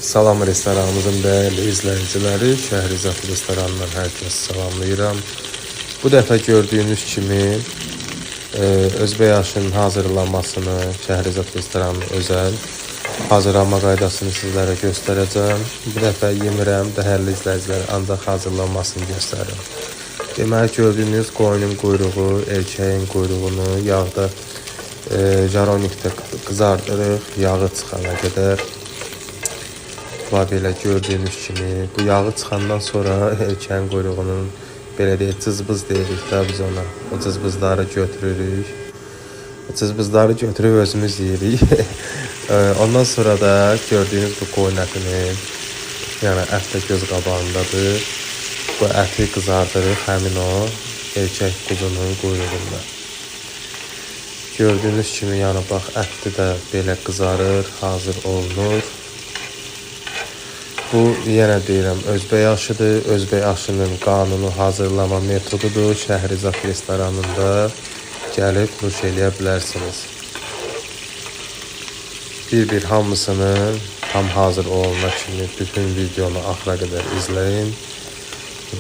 Salam restoranımızın değerli izləyiciləri, Şəhrizad restoranından hər kəs salamlayıram. Bu dəfə gördüyünüz kimi Özbək aşının hazırlanmasını, Şəhrizad restoranının özəl hazırlanma qaydasını sizlərə göstərəcəm. Bu dəfə yemirəm, dəyərli izləyicilər, ancaq hazırlanmasını göstərirəm. Deməli gördüyünüz qoyunun quyruğu, erkəyin quyruğunu yağda jaronikdə qızardırıq, yağı çıxana qədər. Belə gördüyünüz kimi bu yağı çıxandan sonra erkəyin quyruğunun belə deyək cızbız deyirik də biz ona. O cızbızları götürürük. Cızbızları götürüb özümüz yeyirik. Ondan sonra da gördüyünüz bu qoyun ətini, yəni ət də göz qabağındadır. Bu əti qızardırıq həmin o erkək quzunun quyruğunda. Gördüyünüz kimi yəni bax ətli də belə qızarır, hazır olunur. Bu yenə deyirəm Özbək aşıdır. Özbək aşının qanunu hazırlama metodudur. Şəhrizad restoranında gəlib nuş eləyə bilərsiniz. Bir hamısını tam hazır olana kimi bütün videonu axıra qədər izləyin.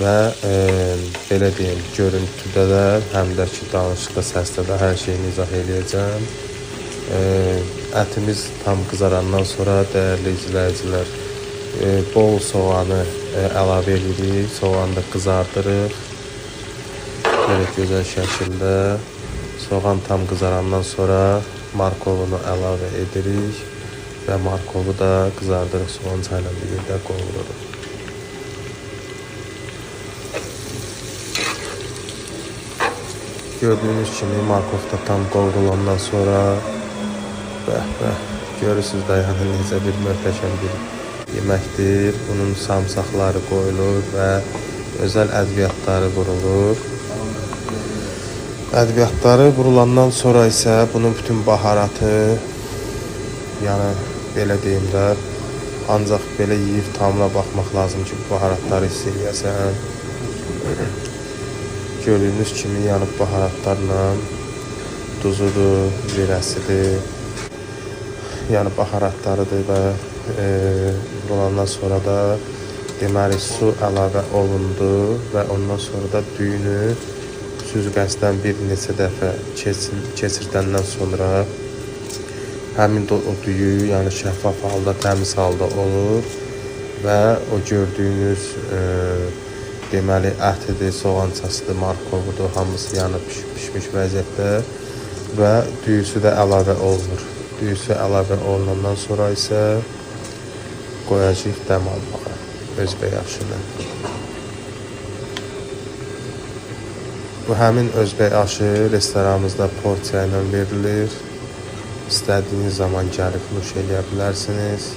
Və belə deyim, görüntüdə də, həm də ki danışıqda, səsdə də hər şeyini izah eləyəcəm. Ətimiz tam qızarandan sonra dəyərli izləyicilər, bol soğanı əlavə edirik. Soğanı da qızardırıq. Belə gözəl şəkildə. Soğan tam qızarandan sonra markovunu əlavə edirik. Və markovu da qızardırıq. Soğan çayla birlikdə qovururuq. Gördüyünüz kimi markov da tam qovrulandan sonra görürsünüz də yəni necə bir möhtəşəm bir yeməkdir. Bunun samsaqları qoyulur və özəl ədviyyatları vurulur. Ədviyyatları vurulandan sonra isə bunun bütün baharatı, yəni belə deyim də, ancaq belə yeyib tamına baxmaq lazım ki, baharatları hiss eləyəsən. Gördüyünüz kimi yəni baharatlarla duzudur, zirəsidir, yəni baharatlarıdır və vurulandan sonra da deməli su əlavə olundu və ondan sonra da düyünü süzgəcdən bir neçə dəfə keçirdəndən sonra həmin o düyü yəni şəffaf halda, təmiz halda olur və o gördüyünüz deməli ətidir, soğançasıdır, markovudur, hamısı yanıb pişmiş vəziyyətdə və düyüsü də əlavə olunur. Düyüsü əlavə olunandan sonra isə qoyacağıq dəm almağa Özbək aşını. Bu həmin Özbək aşı restoranımızda porsiya ilə verilir. İstədiyiniz zaman gəlib nuş eləyə bilərsiniz.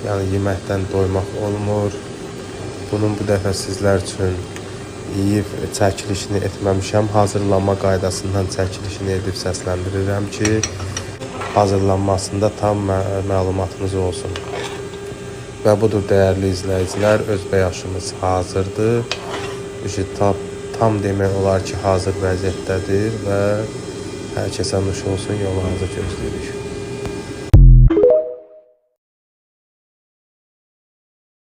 Yəni yeməkdən doymaq olmur. Bunun bu dəfə sizlər üçün yeyib çəkilişini etməmişəm. Hazırlanma qaydasından çəkilişini edib səsləndirirəm ki, hazırlanmasında tam məlumatınız olsun. Və budur dəyərli izləyicilər, Özbək aşımız hazırdır. Tam demək olar ki, hazır vəziyyətdədir və hər kəsə nuş olsun, yollarınızı gözləyirik.